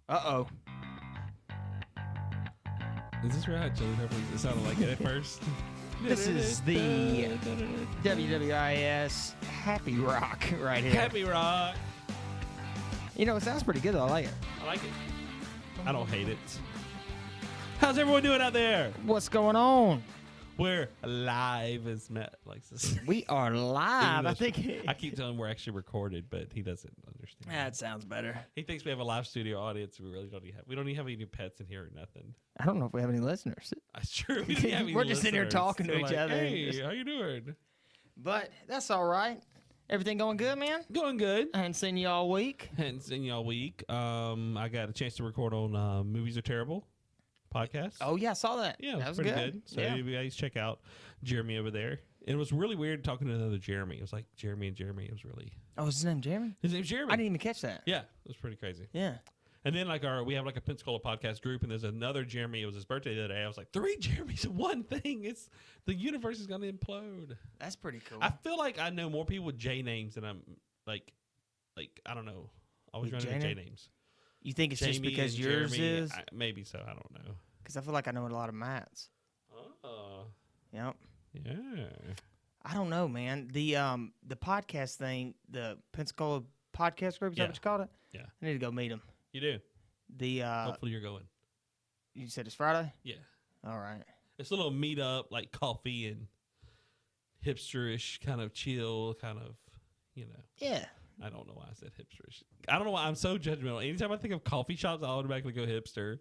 Uh-oh. Is this Red Hot Chili Peppers? It sounded like it at first. This is the WWIS Happy Rock right here. Happy Rock. You know, it sounds pretty good, though. I like it. I like it. I don't hate it. How's everyone doing out there? What's going on? We're live as Matt likes this. We are live. I think. I keep telling him we're actually recorded, but he doesn't understand. That sounds better. He thinks we have a live studio audience. We really don't even have. We don't even have any pets in here or nothing. I don't know if we have any listeners. Sure, we don't have any We're just in here listeners. talking to They're each like, other. Hey, how you doing? But that's all right. Everything going good, man? Going good. I hadn't seen you all week. Hadn't seen you all week. I got a chance to record on Movies Are Terrible podcast. Oh, yeah, I saw that. Yeah, that was pretty good. good. So yeah. you guys check out Jeremy over there. And it was really weird talking to another Jeremy. It was like Jeremy and Jeremy. It was really... Oh, is his name Jeremy? His name's Jeremy. I didn't even catch that. Yeah, it was pretty crazy. Yeah. And then we have like a Pensacola podcast group, and there's another Jeremy. It was his birthday the other day. I was like, 3 Jeremys in one thing. The universe is going to implode. That's pretty cool. I feel like I know more people with J names than I'm like I don't know. I always run into J names. You think it's just Jamie because and yours Jeremy, is? Maybe so. I don't know. Because I feel like I know a lot of Matts. Oh. Yep. Yeah. I don't know, man. The podcast thing, the Pensacola podcast group, is that what you called it? Yeah. I need to go meet them. You do. Hopefully you're going. You said it's Friday? Yeah. All right. It's a little meet up, like coffee and hipsterish, kind of chill, kind of, Yeah. I don't know why I said hipsterish. I don't know why I'm so judgmental. Anytime I think of coffee shops, I automatically go hipster.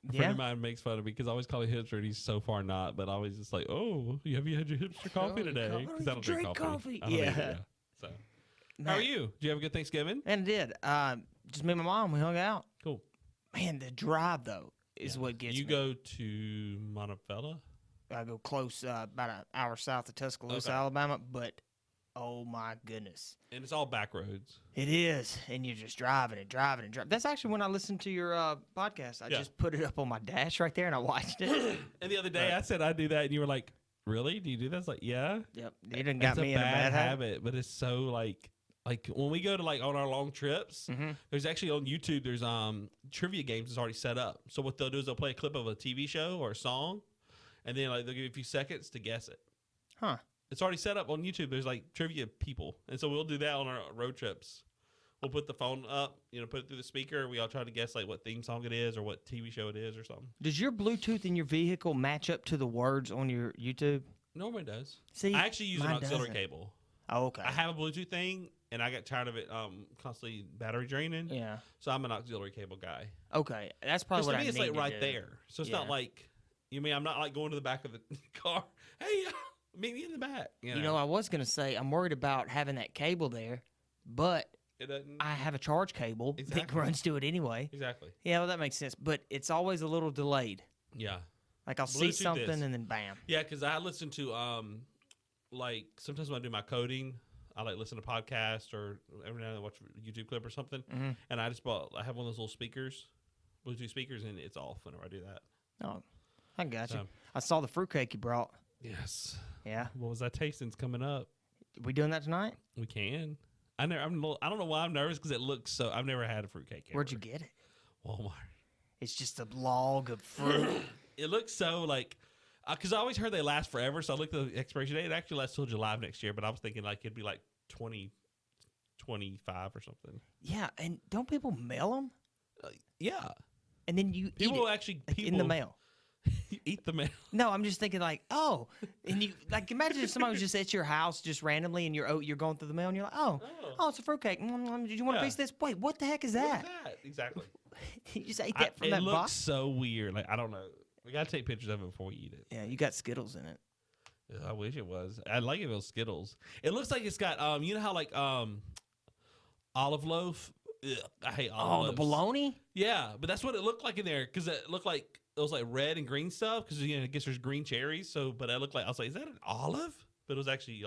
A friend of mine makes fun of me because I always call him hipster, and he's so far not. But I always just like, oh, have you had your hipster coffee today? Because I don't drink coffee. I don't either, So, how are you? Did you have a good Thanksgiving? And I did. Just me and my mom. We hung out. Cool. Man, the drive though is what gets me. You go to Montefiore? I go close, about an hour south of Tuscaloosa, Alabama. But oh my goodness, and it's all back roads. It is, and you're just driving and driving and driving. That's actually when I listened to your podcast. I just put it up on my dash right there, and I watched it. And the other day, I said I do that, and you were like, "Really? Do you do that?" I was like, "Yeah." Yep, it didn't got me in a bad habit, but it's so like when we go to on our long trips, there's actually on YouTube there's trivia games that's already set up. So what they'll do is they'll play a clip of a TV show or a song, and then they'll give you a few seconds to guess it. Huh. It's already set up on YouTube. There's trivia people. And so we'll do that on our road trips. We'll put the phone up, put it through the speaker. We all try to guess what theme song it is or what TV show it is or something. Does your Bluetooth in your vehicle match up to the words on your YouTube? Nobody does. See, I actually use an auxiliary cable. Oh, okay. I have a Bluetooth thing, and I got tired of it constantly battery draining. Yeah. So I'm an auxiliary cable guy. Okay. That's probably what I need to do. To me, it's right there. So it's not I'm not going to the back of the car. Hey, meet me in the back. You know, I was going to say, I'm worried about having that cable there, but I have a charge cable that runs to it anyway. Exactly. Yeah, well, that makes sense. But it's always a little delayed. Yeah. Like I'll see something and then bam. Yeah, because I listen to, sometimes when I do my coding, I listen to podcasts or every now and then watch a YouTube clip or something. Mm-hmm. And I have one of those little speakers, Bluetooth speakers, and it's off whenever I do that. Oh, I got you. I saw the fruitcake you brought. Yes. Yeah. What was that tastings coming up? We doing that tonight? We can. I don't know why I'm nervous because it looks so. I've never had a fruitcake. Where'd you get it? Walmart. It's just a log of fruit. It looks so because I always heard they last forever. So I looked at the expiration date. It actually lasts till July of next year. But I was thinking it'd be 2025 or something. Yeah, and don't people mail them? Yeah. And then you people eat it actually in the mail. You eat the mail. No, I'm just thinking and you imagine if somebody was just at your house just randomly and you're going through the mail and you're like, oh, it's a fruitcake. Did you want a piece of this? Wait, what the heck is that? What is that? Exactly. You just ate that from that box? It looks so weird. I don't know. We got to take pictures of it before we eat it. Yeah, you got Skittles in it. I wish it was. I'd like if it was Skittles. It looks like it's got, you know how olive loaf? Ugh, I hate olive loaves. The bologna? Yeah, but that's what it looked like in there because it looked like it was red and green stuff because I guess there's green cherries. So, but I was like, is that an olive? But it was actually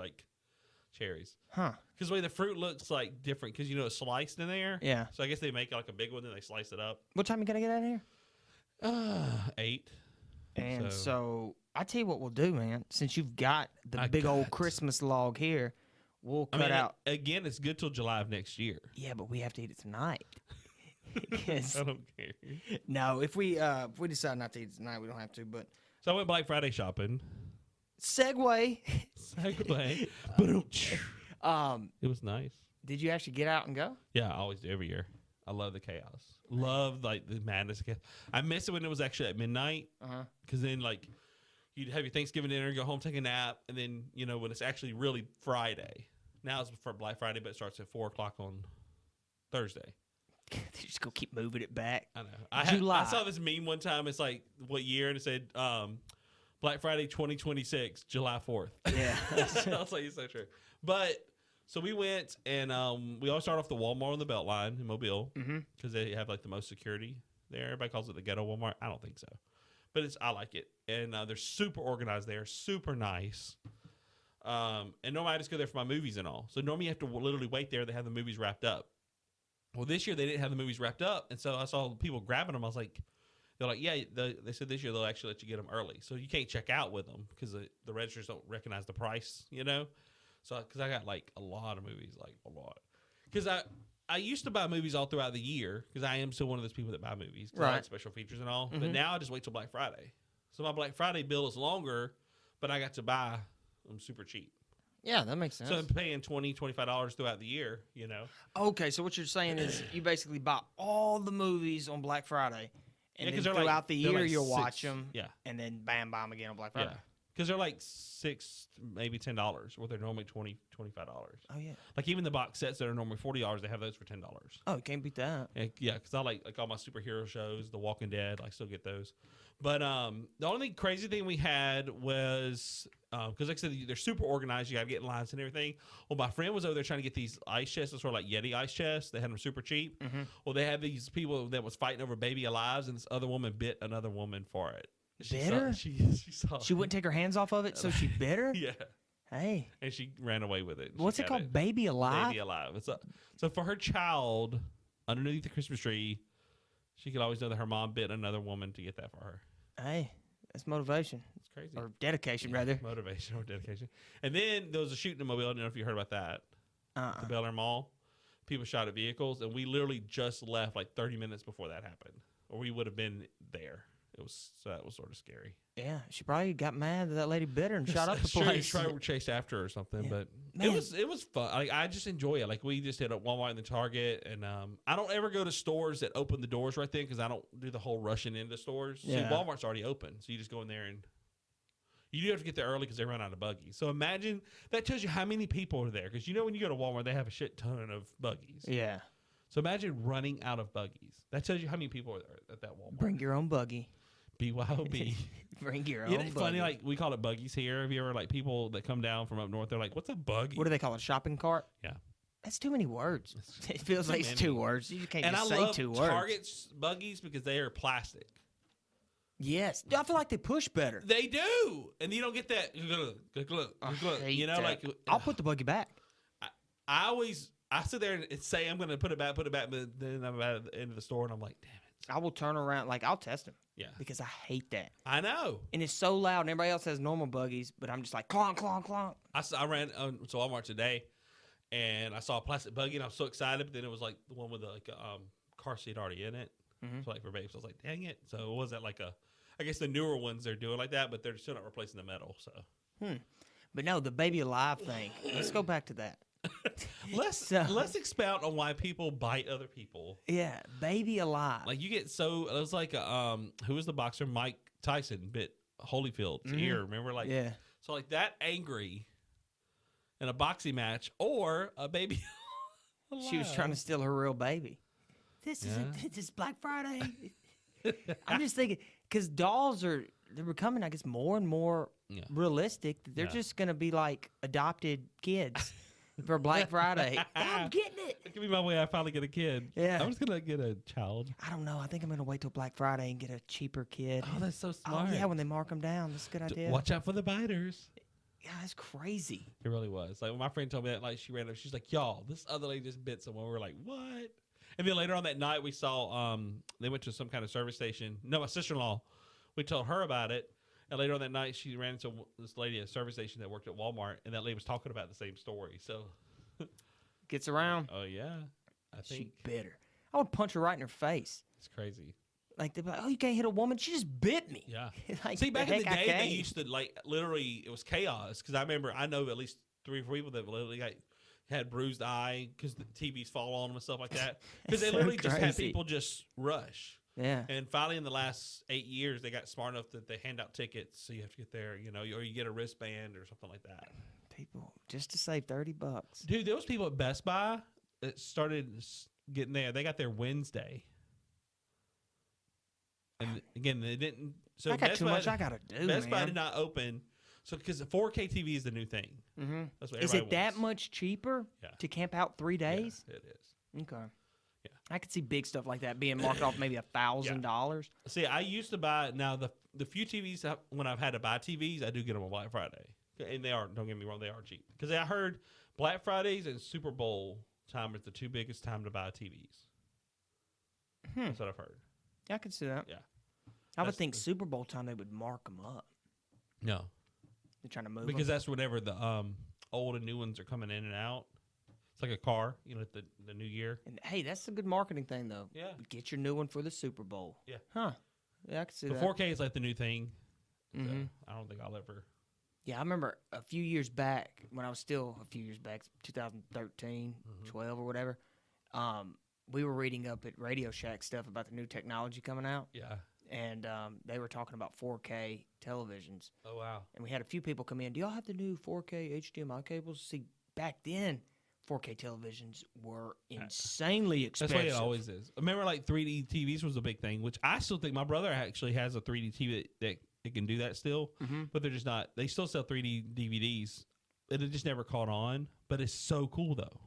cherries. Huh? Because the way the fruit looks different because it's sliced in there. Yeah. So I guess they make a big one and they slice it up. What time you gotta get out of here? 8. And so I tell you what we'll do, man. Since you've got the big old Christmas log here, we'll cut out. Again, it's good till July of next year. Yeah, but we have to eat it tonight. I don't care. No, if we decide not to eat tonight, we don't have to. But So I went Black Friday shopping. segue. It was nice. Did you actually get out and go? Yeah, I always do every year. I love the chaos. Love like the madness. I miss it when it was actually at midnight. Because then like you'd have your Thanksgiving dinner, go home, take a nap, and then when it's actually really Friday. Now it's for Black Friday, but it starts at 4:00 on Thursday. They just go keep moving it back. I know. July. I saw this meme one time. It's like what year, and it said Black Friday 2026, July 4th. Yeah, I was like, it's so true. But so we went, and we all start off the Walmart on the Beltline in Mobile because they have like the most security there. Everybody calls it the ghetto Walmart. I don't think so, but I like it, and they're super organized there, super nice. And normally I just go there for my movies and all. So normally you have to literally wait there. They have the movies wrapped up. Well, this year they didn't have the movies wrapped up, and so I saw people grabbing them. I was like, they're like, yeah. They said this year they'll actually let you get them early, so you can't check out with them because the registers don't recognize the price, So because I got like a lot of movies, like a lot. Because I used to buy movies all throughout the year because I am still one of those people that buy movies, right? I like special features and all. But now I just wait till Black Friday. So my Black Friday bill is longer, but I got to buy them super cheap. Yeah, that makes sense. So I'm paying $20, $25 throughout the year, Okay, so what you're saying is you basically buy all the movies on Black Friday, and then throughout like, the year like you'll watch them, yeah, and then bam, buy them again on Black Friday. Yeah, because they're like $6, maybe $10, where they're normally $20, $25. Oh yeah, like even the box sets that are normally $40, they have those for $10. Oh, you can't beat that. And, yeah, because I like all my superhero shows, The Walking Dead. I still get those. But the only crazy thing we had was because like I said, they're super organized. You got to get in lines and everything. Well, my friend was over there trying to get these ice chests, sort of like Yeti ice chests. They had them super cheap. Well, they had these people that was fighting over baby alives, and this other woman bit another woman for it. Bit her? She wouldn't take her hands off of it, so she bit her? Yeah. Hey. And she ran away with it. What's it called? Baby alive? Baby alive. So for her child, underneath the Christmas tree, she could always know that her mom bit another woman to get that for her. Hey, that's motivation. It's crazy. Or dedication, rather. Motivation or dedication. And then there was a shooting in Mobile. I don't know if you heard about that. At the Bel Air Mall. People shot at vehicles, and we literally just left like 30 minutes before that happened. Or we would have been there. That was sort of scary. Yeah, she probably got mad that lady bit her and shot up the place. She probably chased after her or something, yeah. But Man. it was fun. I just enjoy it. Like we just hit up Walmart and the Target, and I don't ever go to stores that open the doors right then because I don't do the whole rushing into stores. Yeah. See, Walmart's already open, so you just go in there and you do have to get there early because they run out of buggies. So imagine that tells you how many people are there because when you go to Walmart, they have a shit ton of buggies. Yeah. So imagine running out of buggies. That tells you how many people are there at that Walmart. Bring your own buggy. BYOB. Bring your own It's buggy. funny, like we call it buggies here. Have you ever like people that come down from up north? They're like, "What's a buggy?" What do they call it? A shopping cart? Yeah, that's too many words. It feels like it's 2 words. You can't just say 2 words. And I love Target's buggies because they are plastic. Yes, I feel like they push better. They do, and you don't get that. I'll put the buggy back. I sit there and say I'm going to put it back, but then I'm at the end of the store and I'm like, damn it. I will turn around, I'll test them. Yeah. Because I hate that. I know. And it's so loud, and everybody else has normal buggies, but I'm just like, clonk, clonk, clonk. I ran to Walmart today, and I saw a plastic buggy, and I was so excited, but then it was like the one with the car seat already in it. So like for babes, I was like, dang it. So it wasn't like I guess the newer ones they're doing like that, but they're still not replacing the metal. So. But no, the baby alive thing. Let's go back to that. Let's expound on why people bite other people. Yeah, baby alive. Like you get it was like who was the boxer? Mike Tyson bit Holyfield's ear. Remember, yeah. So like that angry in a boxing match or a baby. She was trying to steal her real baby. This is Black Friday. I'm just thinking because dolls they're becoming, I guess, more and more realistic. They're just gonna be like adopted kids. For Black Friday. I'm getting it. That could be my way I finally get a kid. Yeah. I'm just going to get a child. I don't know. I think I'm going to wait till Black Friday and get a cheaper kid. Oh, that's so smart. Oh, yeah, when they mark them down. That's a good idea. Watch out for the biters. Yeah, that's crazy. It really was. Like, when my friend told me that, like, she ran up, she's like, y'all, this other lady just bit someone. We were like, what? And then later on that night, we saw, they went to some kind of service station. No, my sister-in-law, we told her about it. And later on that night, she ran into this lady at a service station that worked at Walmart, and that lady was talking about the same story. So... Gets around. Oh, yeah. I think. She bit her. I would punch her right in her face. It's crazy. Like, they'd be like, oh, you can't hit a woman? She just bit me. Yeah. Like, See, back in the day, they used to, like, literally, it was chaos. Because I know at least 3 or 4 people that literally had bruised eye because the TVs fall on them and stuff like that. Because they literally just had people just rush. Yeah. And finally, in the last 8 years, they got smart enough that they hand out tickets. So you have to get there, or you get a wristband or something like that. People, just to save $30. Dude, there was people at Best Buy that started getting there. They got there Wednesday. And again, they didn't. So I got too much I gotta do. Best Buy did not open. So because the 4K TV is the new thing. Mm-hmm. That's what is everybody it that wants. much cheaper to camp out 3 days? Yeah, it is. Okay. Yeah, I could see big stuff like that being marked off maybe $1,000. See, I used to buy now the few TVs when I've had to buy TVs, I do get them on Black Friday, and they are. Don't get me wrong, they are cheap because I heard Black Fridays and Super Bowl time is the 2 biggest time to buy TVs. That's what I've heard. Yeah, I could see that. Yeah. I would think Super Bowl time they would mark them up. No. They're trying to move because them. that's whenever the old and new ones are coming in and out. It's like a car, at the new year. And hey, that's a good marketing thing though. Yeah. Get your new one for the Super Bowl. Yeah. Huh. Yeah, I can see the that. 4K is like the new thing. Mm-hmm. So I don't think I'll ever. Yeah, I remember a few years back when I was still a few years back, 2013, 12 or whatever. We were reading up at Radio Shack stuff about the new technology coming out. Yeah. And they were talking about 4K televisions. Oh, wow. And we had a few people come in. Do y'all have the new 4K HDMI cables? See, back then, 4K televisions were insanely expensive. That's the way it always is. Remember, like 3D TVs was a big thing, which I still think my brother actually has a 3D TV that it can do that still, but they're just not. They still sell 3D DVDs. It just never caught on, but it's so cool though.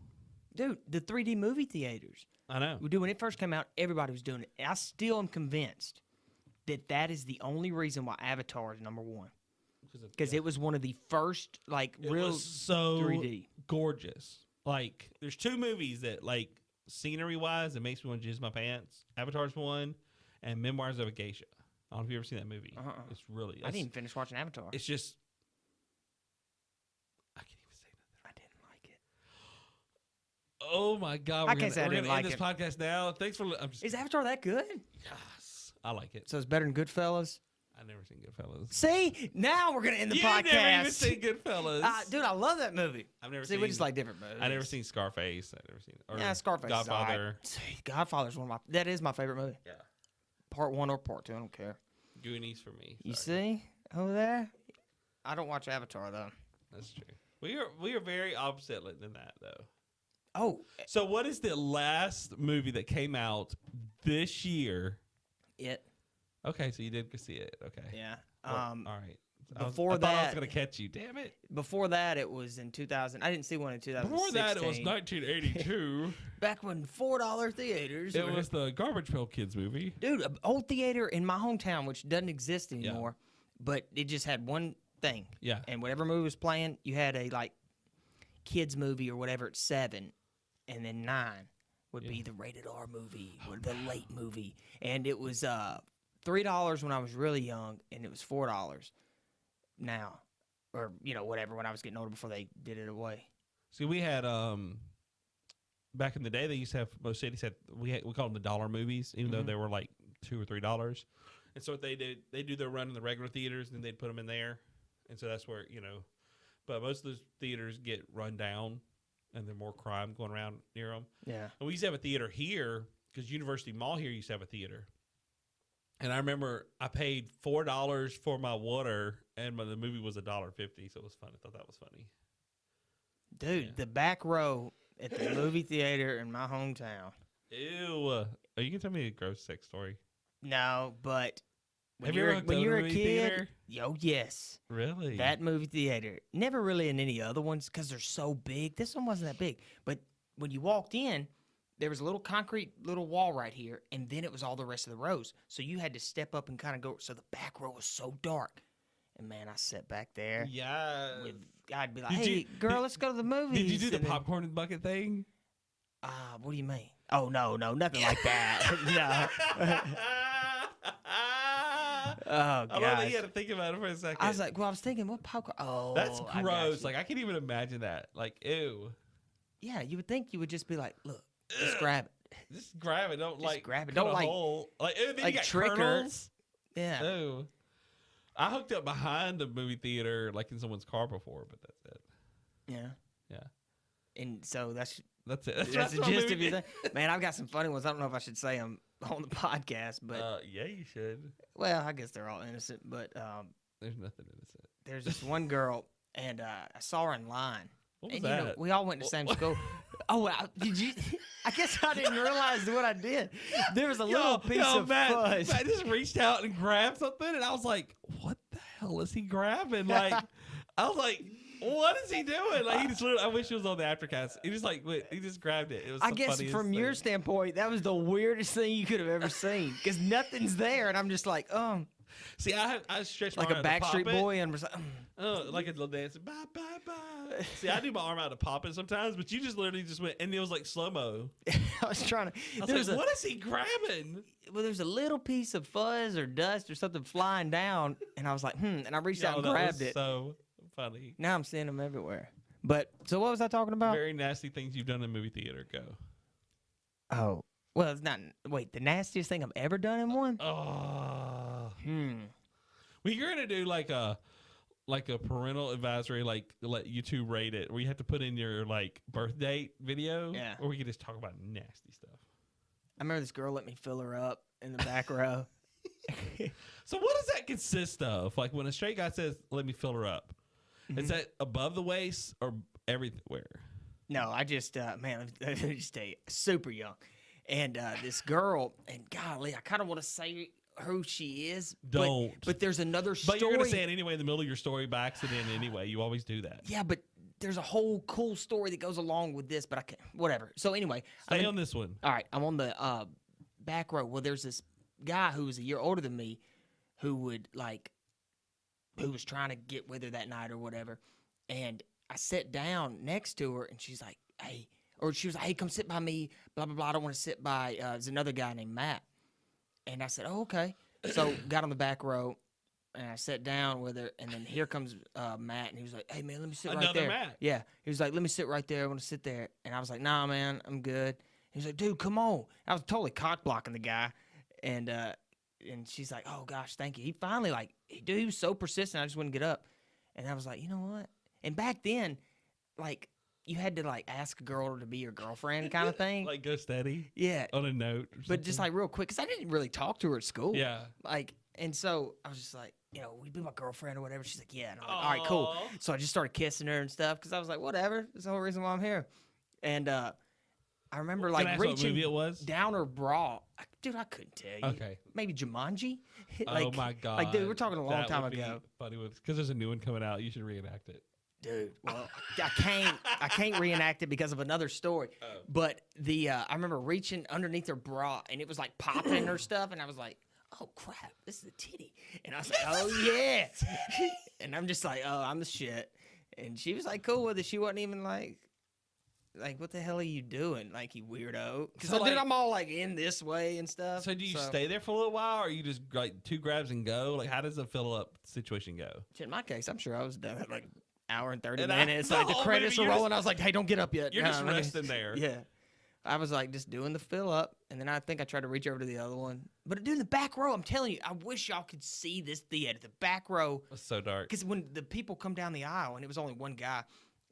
Dude, the 3D movie theaters. I know. Dude, when it first came out, everybody was doing it. I still am convinced that is the only reason why Avatar is number one. Because it was one of the first, like, real so 3D. Gorgeous. Like, there's 2 movies that, like, scenery-wise, it makes me want to jizz my pants. Avatar's one, and Memoirs of a Geisha. I don't know if you've ever seen that movie. It's really... I didn't even finish watching Avatar. It's just... I can't even say nothing. I didn't like it. Oh, my God. I can't say I didn't like end this podcast now. Thanks for... Is Avatar that good? Yes. I like it. So it's better than Goodfellas? I've never seen Goodfellas. See? Now we're going to end the podcast. You've never even seen Goodfellas. Dude, I love that movie. I've never See, seen... we just like different movies. I've never seen Scarface. I've never seen... Yeah, Scarface Godfather. is all right. Godfather's that is my favorite movie. Yeah. Part 1 or part 2, I don't care. Goonies for me. You see over there? I don't watch Avatar though. That's true. We are very opposite than that though. Oh, so what is the last movie that came out this year? It. Okay, so you did see it. Okay. Yeah. All right. Before I thought I was that, gonna catch you. Damn it. Before that, it was in 2000. I didn't see one in 2016. Before that, it was 1982. Back when $4 theaters. It was the Garbage Pail Kids movie. Dude, an old theater in my hometown, which doesn't exist anymore, but it just had one thing. Yeah. And whatever movie was playing, you had a like kids movie or whatever at 7, and then 9 would be the rated R movie or the late movie, and it was $3 when I was really young, and it was $4 now, or whatever when I was getting older before they did it away. See, we had back in the day, they used to have, most cities had, we called them the dollar movies, even though they were like $2 or $3. And so what they did, they do their run in the regular theaters, and then they'd put them in there. And so that's where, but most of those theaters get run down, and there's more crime going around near them. Yeah. And we used to have a theater here, because University Mall here used to have a theater. And I remember I paid $4 for my water, and the movie was $1.50, so it was fun. I thought that was funny. Dude, the back row at the movie theater in my hometown. Ew. Are you going to tell me a gross sex story? No, but when Have you're a movie kid, theater? yes. Really? That movie theater. Never really in any other ones because they're so big. This one wasn't that big. But when you walked in, there was a little concrete little wall right here, and then it was all the rest of the rows. So you had to step up and kind of go. So the back row was so dark. And, man, I sat back there. Yeah. I'd be like, girl, let's go to the movies. Did you do the popcorn in the bucket thing? What do you mean? Oh, no, nothing like that. No. Oh, God. I love that you had to think about it for a second. I was like, I was thinking, what popcorn? Oh, that's gross. Like, I can't even imagine that. Like, ew. Yeah, you would think you would just be like, look, just grab it. Just grab it. Don't Just grab it. cut Don't a like hole. Like, then like you got trick her. kernels. Yeah. Oh. I hooked up behind the movie theater, like in someone's car before, but that's it. Yeah. Yeah. And so that's it. That's the gist of your thing. Man, I've got some funny ones. I don't know if I should say them on the podcast, but yeah, you should. well, I guess they're all innocent. But There's nothing innocent. there's this one girl, and I saw her in line. What was And that? you know, we all went to the same school. Oh, did you? I guess I didn't realize what I did. There was a little piece of fuzz. Matt just reached out and grabbed something, and I was like, "What the hell is he grabbing?" Like, I was like, "What is he doing?" Like, he just literally, I wish he was on the aftercast. He just he just grabbed it. It was. I guess from your standpoint, that was the weirdest thing you could have ever seen because nothing's there, and I'm just like, See, I stretched my like a arm out to Backstreet pop Boy, and was like, like a little dance. Bye, bye, bye. See, I do my arm out to pop it sometimes, but you just literally just went, and it was like slow mo. I was trying to. I was like, what is he grabbing? Well, there's a little piece of fuzz or dust or something flying down, and I was like, and I reached out and grabbed it. So funny. Now I'm seeing them everywhere. But so what was I talking about? Very nasty things you've done in movie theater. Go. Oh, well, it's not. Wait, the nastiest thing I've ever done in one? Oh. Well, you're gonna do like a parental advisory, like let YouTube rate it, where you have to put in your like birth date video. Yeah. Or we could just talk about nasty stuff. I remember this girl let me fill her up in the back row. So what does that consist of? Like when a straight guy says, "Let me fill her up," is that above the waist or everywhere? No, I just let me just tell you, super young, and this girl, and golly, I kind of want to say who she is. Don't. But there's another story. But you're going to say it anyway in the middle of your story by accident anyway. You always do that. Yeah, but there's a whole cool story that goes along with this, but I can't. Whatever. So anyway. Stay on this one. All right. I'm on the back row. Well, there's this guy who was a year older than me who was trying to get with her that night or whatever. And I sat down next to her, and she's like, hey. Or she was like, hey, come sit by me, blah, blah, blah. I don't want to sit by, there's another guy named Matt. And I said, oh, okay. So got on the back row, and I sat down with her, and then here comes Matt, and he was like, hey, man, let me sit right there. Another Matt? Yeah. He was like, let me sit right there. I want to sit there. And I was like, nah, man, I'm good. He was like, dude, come on. I was totally cock-blocking the guy. And she's like, oh, gosh, thank you. He finally, he was so persistent, I just wouldn't get up. And I was like, you know what? And back then, you had to ask a girl to be your girlfriend kind of thing. Like go steady? Yeah. On a note. But just real quick, because I didn't really talk to her at school. Yeah. And so I was just like, will you be my girlfriend or whatever? She's like, yeah. And I'm like, all right, cool. So I just started kissing her and stuff because I was like, whatever. That's the whole reason why I'm here. And I remember reaching down her bra. Dude, I couldn't tell you. Okay. Maybe Jumanji? Oh my God. Dude, we're talking a long time ago. Funny because there's a new one coming out. You should reenact it. Dude, well, I can't reenact it because of another story. Oh. But I remember reaching underneath her bra, and it was popping in her stuff, and I was like, oh crap, this is a titty. And I was like, oh yeah. And I'm just like, oh, I'm the shit. And she was cool with it. She wasn't even like, what the hell are you doing? You weirdo. Because dude, I'm all in this way and stuff. So do you stay there for a little while, or you just two grabs and go? How does the fill up situation go? In my case, I'm sure I was done at hour and 30 minutes. The credits are rolling. I was like, hey, don't get up yet. You're just resting there. Yeah. I was just doing the fill up, and then I think I tried to reach over to the other one. But dude, in the back row, I'm telling you, I wish y'all could see this theater. The back row. It was so dark. Because when the people come down the aisle, and it was only one guy,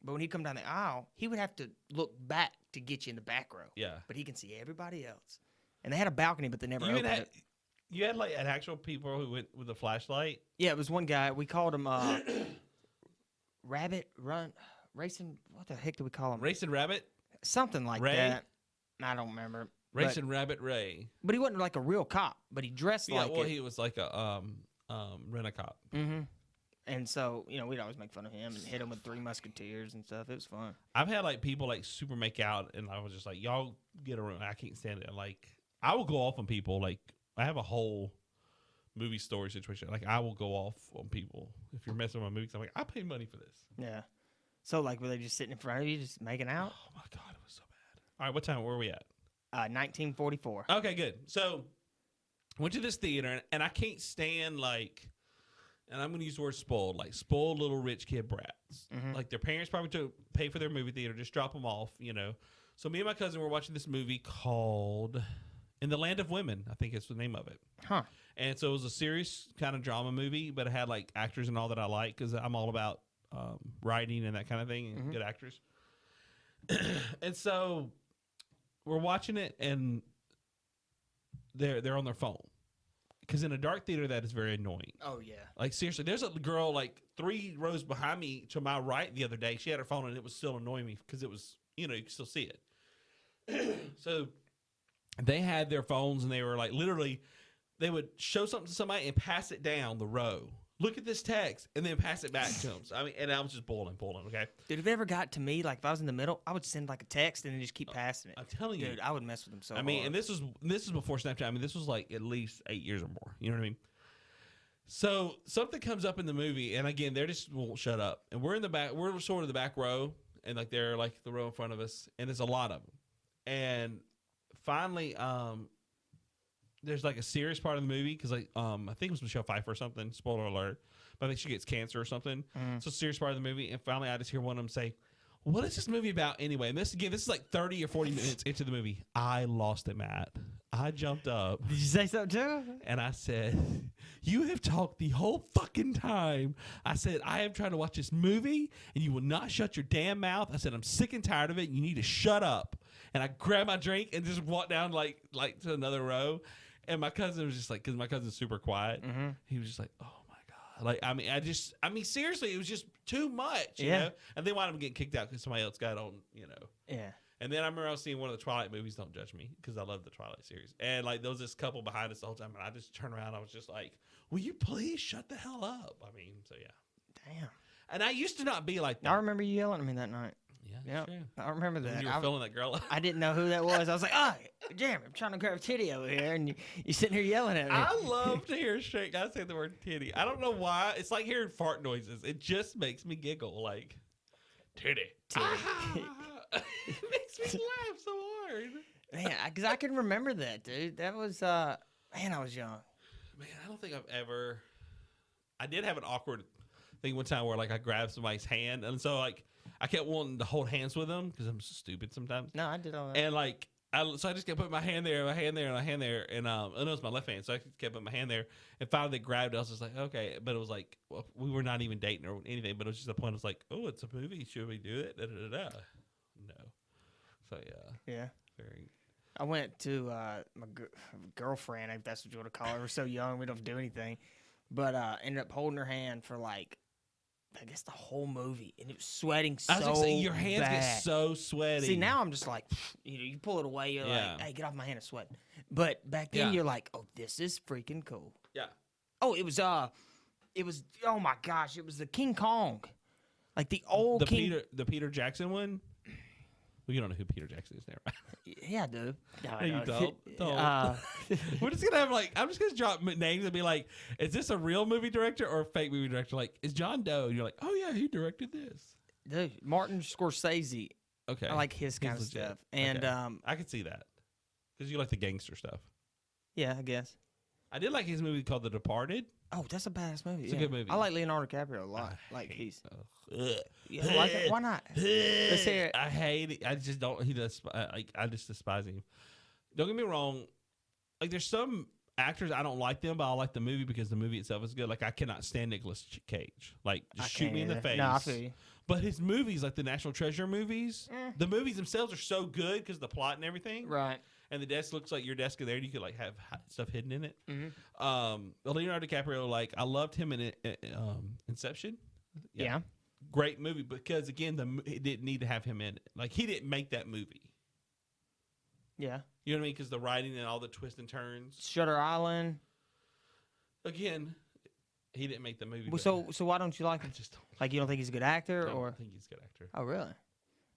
but when he'd come down the aisle, he would have to look back to get you in the back row. Yeah. But he can see everybody else. And they had a balcony, but they never opened it. You had an actual people who went with a flashlight? Yeah, it was one guy. We called him Rabbit Run Racing. What the heck do we call him? Racing Rabbit? Something like Ray? that. I don't remember. Racing Rabbit Ray. But he wasn't a real cop, but he dressed like it. He was like a rent-a-cop. Mm-hmm. And so, we'd always make fun of him and hit him with 3 Musketeers and stuff. It was fun. I've had people super make out, and I was just like, y'all get around. I can't stand it. I will go off on people. I have a whole movie story situation. I will go off on people if you're messing with my movies. I'm like, I pay money for this. Yeah. So were they just sitting in front of you, just making out? Oh my God, it was so bad. All right, what time? Where are we at? 1944. Okay, good. So went to this theater, and I can't stand and I'm going to use the word spoiled, spoiled little rich kid brats. Mm-hmm. Their parents probably to pay for their movie theater, just drop them off, So me and my cousin were watching this movie called In the Land of Women, I think it's the name of it. Huh. And so it was a serious kind of drama movie, but it had like actors and all that I like because I'm all about writing and that kind of thing and good actors. And so we're watching it and they're on their phone. Because in a dark theater, that is very annoying. Oh, yeah. Like, seriously, there's a girl, like, 3 rows behind me to my right the other day. She had her phone, and it was still annoying me because it was, you could still see it. So they had their phones, and they were, like, literally, they would show something to somebody and pass it down the row. Look at this text, and then pass it back to them. So, I mean, and I was just pulling, okay? Dude, if it ever got to me, like, if I was in the middle, I would send, like, a text and then just keep passing it. I'm telling you. Dude, I would mess with them so I mean, hard. and this is before Snapchat. I mean, this was, like, at least 8 years or more. You know what I mean? So something comes up in the movie, and again, they just won't shut up. And we're in the back. We're sort of the back row, and, like, they're, like, the row in front of us, and there's a lot of them. And finally, there's, like, a serious part of the movie because, like, I think it was Michelle Pfeiffer or something. Spoiler alert. But I think she gets cancer or something. So serious part of the movie. And finally, I just hear one of them say, what is this movie about anyway? And this is like 30 or 40 minutes into the movie. I lost it, Matt. I jumped up. Did you say something too? And I said, you have talked the whole fucking time. I said, I am trying to watch this movie, and you will not shut your damn mouth. I said, I'm sick and tired of it. You need to shut up. And I grabbed my drink and just walked down like to another row. And my cousin was just like, because my cousin's super quiet. He was just like, oh. Like, I mean, seriously, it was just too much, you know? And they wound up getting kicked out because somebody else got on, Yeah. And then I remember I was seeing one of the Twilight movies, Don't Judge Me, because I love the Twilight series. And, like, there was this couple behind us the whole time, and I just turned around. I was just like, will you please shut the hell up? I mean, so, yeah. Damn. And I used to not be like that. I rember you yelling at me that night. Yeah, sure. I remember that. When you were filling that girl up. I didn't know who that was. I was like, Jeremy, I'm trying to grab a titty over here, and you're sitting here yelling at me. I love to hear a straight guy say the word titty. I don't know why. It's like hearing fart noises. It just makes me giggle, like, titty. It makes me laugh so hard. Man, because I can remember that, dude. That was, man, I was young. Man, I don't think I've ever... I did have an awkward thing one time where, like, I grabbed somebody's hand, and so, like, I kept wanting to hold hands with them because I'm so stupid sometimes. No, I did all that. And, like, so I just kept putting my hand there, and I know it's my left hand, so I kept putting my hand there, and finally they grabbed it. I was just like, okay, but it was like, well, we were not even dating or anything, but it was just the point. It was like, oh, it's a movie, should we do it? No. So Yeah. very. I went to my girlfriend, if that's what you want to call her. We're so young, we don't do anything. But ended up holding her hand for, like, I guess the whole movie, and it was sweating so bad. I was like, your hands get so sweaty. See, now I'm just like, you pull it away, you're like, hey, get off my hand, it's sweating. But back then, you're like, oh, this is freaking cool. Yeah. Oh, it was, oh my gosh, it was the King Kong. Like the old the Peter Jackson one? Well, you don't know who Peter Jackson is now, right? Yeah, I do. No, you don't. We're just gonna have I'm just gonna drop names and be like, is this a real movie director or a fake movie director? Like, is John Doe? And you're like, oh yeah, he directed this. Dude, Martin Scorsese. Okay, I like his kind of stuff, and I could see that because you like the gangster stuff. Yeah, I guess. I did like his movie called The Departed. Oh, that's a badass movie. It's a good movie. I like Leonardo DiCaprio a lot. He's. Yeah, like it. Why not? Let's hear it. I hate it. I just don't. He does. I just despise him. Don't get me wrong. Like, there's some actors I don't like them, but I like the movie because the movie itself is good. Like, I cannot stand Nicolas Cage. Like, just shoot me in the face. No, I feel you. But his movies, like the National Treasure movies, the movies themselves are so good because the plot and everything. Right. And the desk looks like your desk there. And you could like have stuff hidden in it. Mm-hmm. Leonardo DiCaprio, like I loved him in Inception. Yeah. Great movie because again, it didn't need to have him in it. Like he didn't make that movie. Yeah. You know what I mean? Because the writing and all the twists and turns. Shutter Island. Again, he didn't make the movie. Well, so why don't you like him? I just don't. Like you don't think he's a good actor, or? I think he's a good actor. Oh really?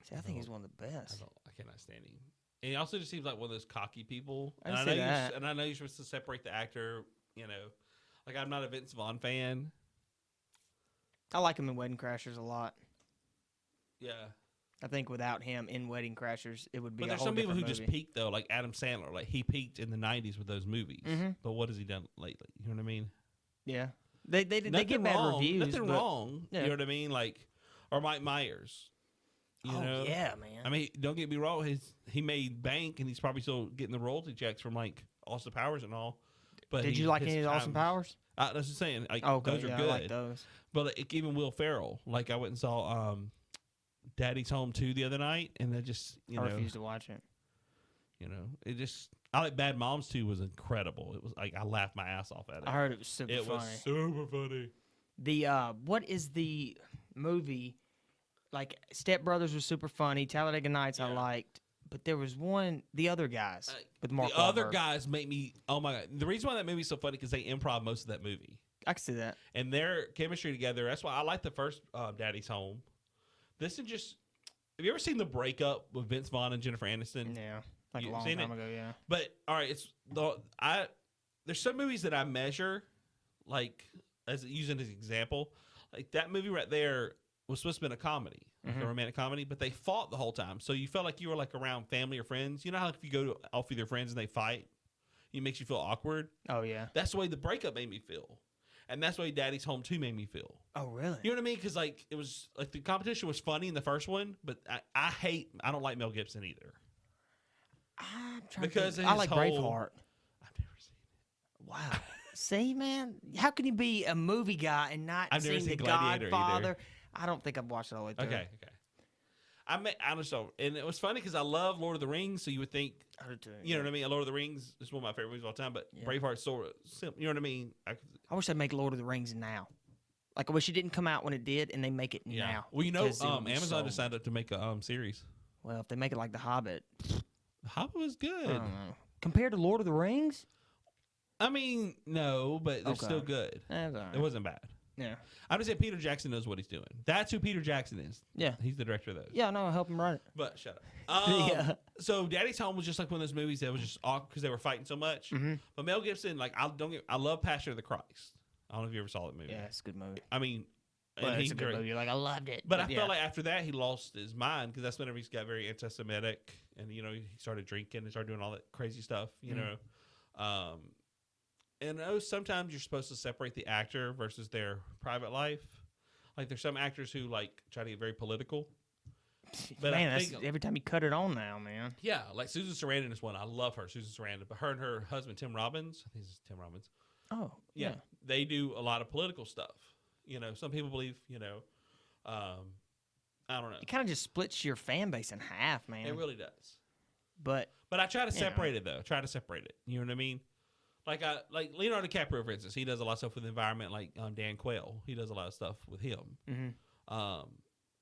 See, I think he's one of the best. I cannot stand him. And he also just seems like one of those cocky people. I know you're supposed to separate the actor. You know, like I'm not a Vince Vaughn fan. I like him in Wedding Crashers a lot. Yeah. I think without him in Wedding Crashers, it would be. But there's some people who just peaked though, like Adam Sandler. Like he peaked in the '90s with those movies. Mm-hmm. But what has he done lately? You know what I mean? Yeah. They get bad reviews. Nothing wrong. Yeah. You know what I mean? Like, or Mike Myers. You know? Yeah, man. I mean, don't get me wrong. He made bank, and he's probably still getting the royalty checks from like Austin Powers and all. But did you like any of the Austin Powers? That's just saying. Like, okay, those are good. I like those. But like, even Will Ferrell, like I went and saw Daddy's Home 2 the other night, and that just I refused to watch it. You know, it just. I like Bad Moms 2 was incredible. It was like I laughed my ass off at it. I heard it was super funny. It was super funny. The what is the movie? Like Step Brothers was super funny. Talladega Nights I liked, but there was one. The Other Guys with Mark Wahlberg. The Other Guys make me. Oh my god! The reason why that movie's so funny because they improv most of that movie. I can see that. And their chemistry together. That's why I like the first Daddy's Home. This is just. Have you ever seen The Breakup with Vince Vaughn and Jennifer Aniston? Yeah. Like a long time ago, yeah. But all right, there's some movies that I measure, like as using as an example, like that movie right there was supposed to be a comedy, like a romantic comedy, but they fought the whole time, so you felt like you were like around family or friends. You know how if you go off with your friends and they fight, it makes you feel awkward. Oh yeah, that's the way The Breakup made me feel, and that's the way Daddy's Home 2 made me feel. Oh really? You know what I mean? Because like it was like the competition was funny in the first one, but I don't like Mel Gibson either. I'm trying to think. I like Braveheart. I've never seen it. Wow. See, man, how can you be a movie guy and not seen The Godfather? Either. I don't think I've watched it all the way through. Okay. I just don't. And it was funny because I love Lord of the Rings, so you would think, you know what I mean? Lord of the Rings is one of my favorite movies of all time, but Braveheart's sort of simple. You know what I mean? I wish they'd make Lord of the Rings now. Like, I wish it didn't come out when it did, and they make it now. Well, you know, Amazon decided to make a series. Well, if they make it like The Hobbit. The Hobbit was good. I don't know. Compared to Lord of the Rings? I mean, no, but they're still good. That's all right. It wasn't bad. Yeah. I'm just saying Peter Jackson knows what he's doing. That's who Peter Jackson is. Yeah. He's the director of those. Yeah, no, I'll help him write it. But shut up. So Daddy's Home was just like one of those movies that was just awkward because they were fighting so much. Mm-hmm. But Mel Gibson, like, I love Passion of the Christ. I don't know if you ever saw that movie. Yeah, it's a good movie. I mean, it's a good movie. You're like, I loved it. But I felt like after that, he lost his mind because that's whenever he got very anti-Semitic and, you know, he started drinking and started doing all that crazy stuff, you know. And I know sometimes you're supposed to separate the actor versus their private life. Like, there's some actors who, like, try to get very political. But man, that's every time you cut it on now, man. Yeah, like Susan Sarandon is one. I love her, Susan Sarandon. But her and her husband, Tim Robbins, I think it's Tim Robbins. Oh, yeah. They do a lot of political stuff. You know, some people believe, you know, I don't know. It kind of just splits your fan base in half, man. It really does. But I try to separate it, though. Try to separate it. You know what I mean? Like Leonardo DiCaprio, for instance, he does a lot of stuff with the environment, like Dan Quayle. He does a lot of stuff with him. Mm-hmm.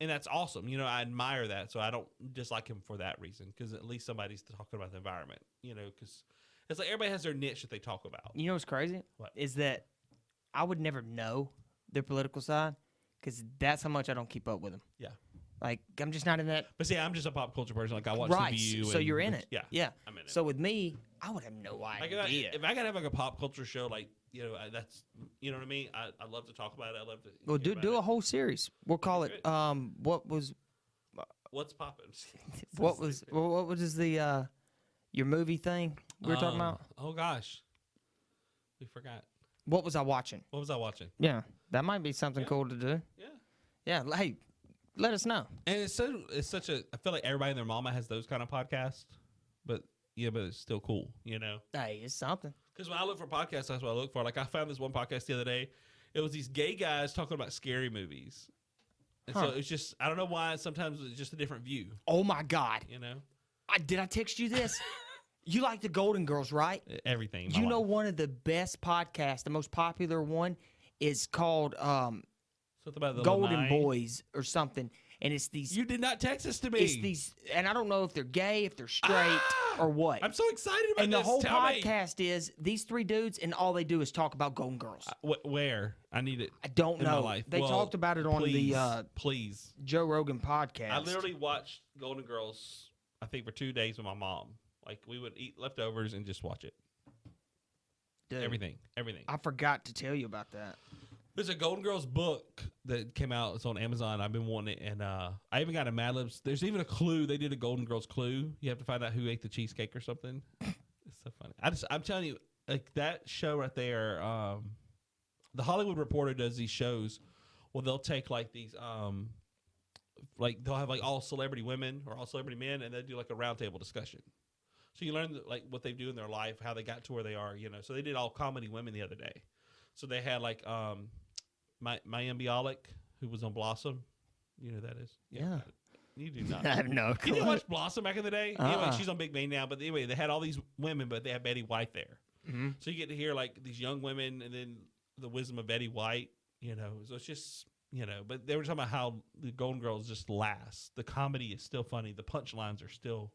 And that's awesome. You know, I admire that, so I don't dislike him for that reason, because at least somebody's talking about the environment, you know, because it's like everybody has their niche that they talk about. You know what's crazy? What? Is that I would never know their political side, because that's how much I don't keep up with them. Yeah. Like, I'm just not in that. But see, I'm just a pop culture person. Like, I watch The View. So you're in it. Yeah. Yeah. I'm in it. So with me, I would have no idea. Like, if I got to have like a pop culture show, like, you know, that's, you know what I mean? I love to talk about it. I love to. Well, do a whole series. We'll call it, What's poppin'? what was the, your movie thing we were talking about? Oh, gosh. We forgot. What was I watching? What was I watching? Yeah. That might be something cool to do. Yeah. Yeah. Hey, let us know. And it's such a, I feel like everybody and their mama has those kind of podcasts, but it's still cool, you know? Hey, it's something. Because when I look for podcasts, that's what I look for. Like, I found this one podcast the other day. It was these gay guys talking about scary movies. And so it's just, I don't know why, sometimes it's just a different view. Oh, my God. You know? Did I text you this? You like the Golden Girls, right? Everything. You know one of the best podcasts, the most popular one, is called something about the Golden Lanai. Boys or something. And it's these... You did not text this to me. It's these... And I don't know if they're gay, if they're straight, or what. I'm so excited about this. And the whole Tell podcast is these three dudes, and all they do is talk about Golden Girls. Where? I need it. I don't in know. My life. They talked about it on please. Joe Rogan podcast. I literally watched Golden Girls, I think, for 2 days with my mom. Like, we would eat leftovers and just watch it. Dude, everything. I forgot to tell you about that. There's a Golden Girls book that came out. It's on Amazon. I've been wanting it. And I even got a Mad Libs. There's even a clue. They did a Golden Girls clue. You have to find out who ate the cheesecake or something. It's so funny. I'm telling you, like, that show right there, the Hollywood Reporter does these shows where they'll take, like, these like they'll have like all celebrity women or all celebrity men, and they do like a roundtable discussion. So you learn like what they do in their life, how they got to where they are, you know. So they did all comedy women the other day. So they had like Mayim Bialik, who was on Blossom. You know who that is? Yeah. You do not. I have no clue. You didn't watch Blossom back in the day? Anyway, she's on Big Bang now. But anyway, they had all these women, but they had Betty White there. Mm-hmm. So you get to hear like these young women and then the wisdom of Betty White, you know. So it's just, you know, but they were talking about how the Golden Girls just last. The comedy is still funny. The punchlines are still,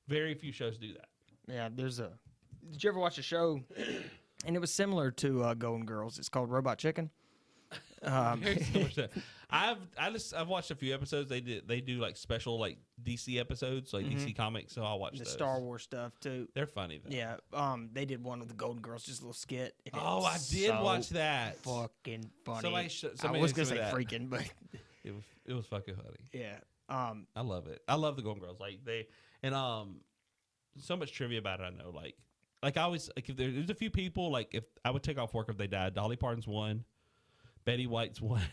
very few shows do that. Yeah, did you ever watch a show, and it was similar to Golden Girls? It's called Robot Chicken. Very similar to that. I've watched a few episodes. They do like special like DC episodes, like DC comics. So I'll watch the those. Star Wars stuff too. They're funny though. Yeah. They did one with the Golden Girls, just a little skit. Oh, I did watch that. Fucking funny. Somebody I was gonna say freaking, but it was fucking funny. Yeah. I love it. I love the Golden Girls. Like so much trivia about it. I know. Like I always like if there's a few people like if I would take off work if they died. Dolly Parton's one. Betty White's one.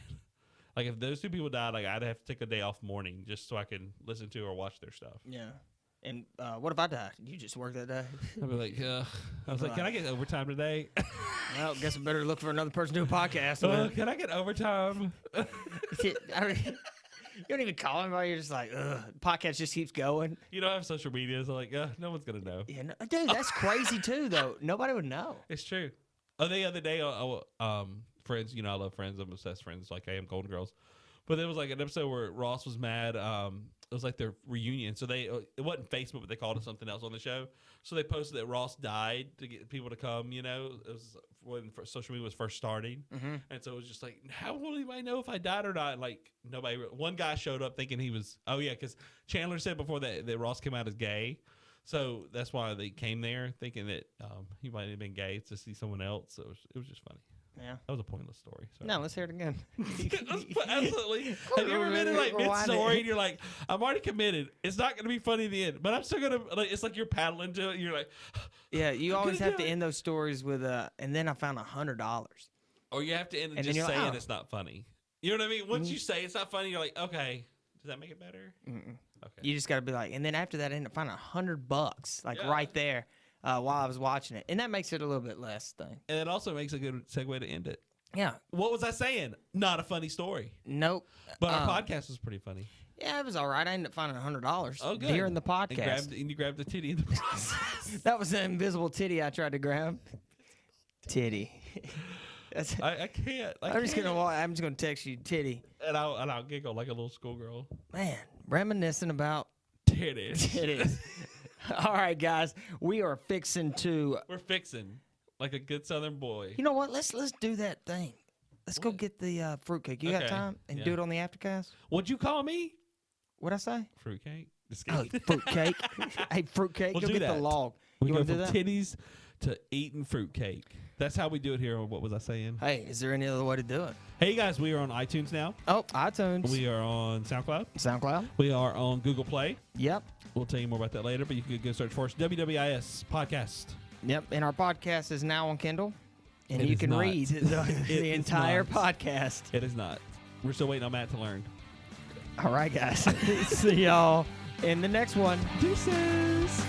Like if those two people died, like I'd have to take a day off mourning just so I can listen to or watch their stuff. Yeah. And what if I died? You just work that day? I'd be like, I was like, can I get overtime today? Well, guess I better look for another person to do a podcast. Can I get overtime? You don't even call anybody. You're just like, ugh. Podcast just keeps going. You don't have social media, so like, no one's gonna know. Yeah, no, dude, that's crazy too, though. Nobody would know. It's true. The other day, Friends, you know, I love Friends. I'm obsessed with Friends, like I am Golden Girls. But there was like an episode where Ross was mad. It was like their reunion. So it wasn't Facebook, but they called it something else on the show. So they posted that Ross died to get people to come, you know. It was when social media was first starting. Mm-hmm. And so it was just like, how will anybody know if I died or not? Like one guy showed up thinking he was, because Chandler said before that Ross came out as gay. So that's why they came there thinking that he might have been gay to see someone else. So it was just funny. Yeah, that was a pointless story. Sorry. No, let's hear it again. Absolutely. Have you ever been in like mid-story and you're like, I'm already committed. It's not going to be funny in the end, but I'm still going to. Like, it's like you're paddling to it. And you're like, yeah. You always have to end those stories with and then I found $100. Or you have to end it just saying it's not funny. You know what I mean? Once you say it's not funny, you're like, okay, does that make it better? Mm-mm. Okay. You just got to be like, and then after that, I ended up finding $100, like right there. While I was watching it. And that makes it a little bit less thing. And it also makes a good segue to end it. Yeah. What was I saying? Not a funny story. Nope. But our podcast was pretty funny. Yeah, it was all right. I ended up finding $100 good. during the podcast. And you grabbed the titty in the process. That was the invisible titty I tried to grab. Titty. I can't. I'm just gonna text you titty. And I'll giggle like a little schoolgirl. Man, reminiscing about titties. Titties. All right, guys, we're fixing like a good Southern boy. You know what? Let's do that thing. Let's go get the fruitcake. You got time? And do it on the aftercast? What'd you call me? What'd I say? Fruitcake. Oh, fruitcake. Hey, fruitcake. Go get the log. You want to do that? Titties to eating fruitcake. That's how we do it here on What Was I Saying? Hey, is there any other way to do it? Hey, guys, we are on iTunes now. Oh, iTunes. We are on SoundCloud. We are on Google Play. Yep. We'll tell you more about that later, but you can go search for us, WWIS Podcast. Yep, and our podcast is now on Kindle, and you can read the entire podcast. It is not. We're still waiting on Matt to learn. All right, guys. See y'all in the next one. Deuces.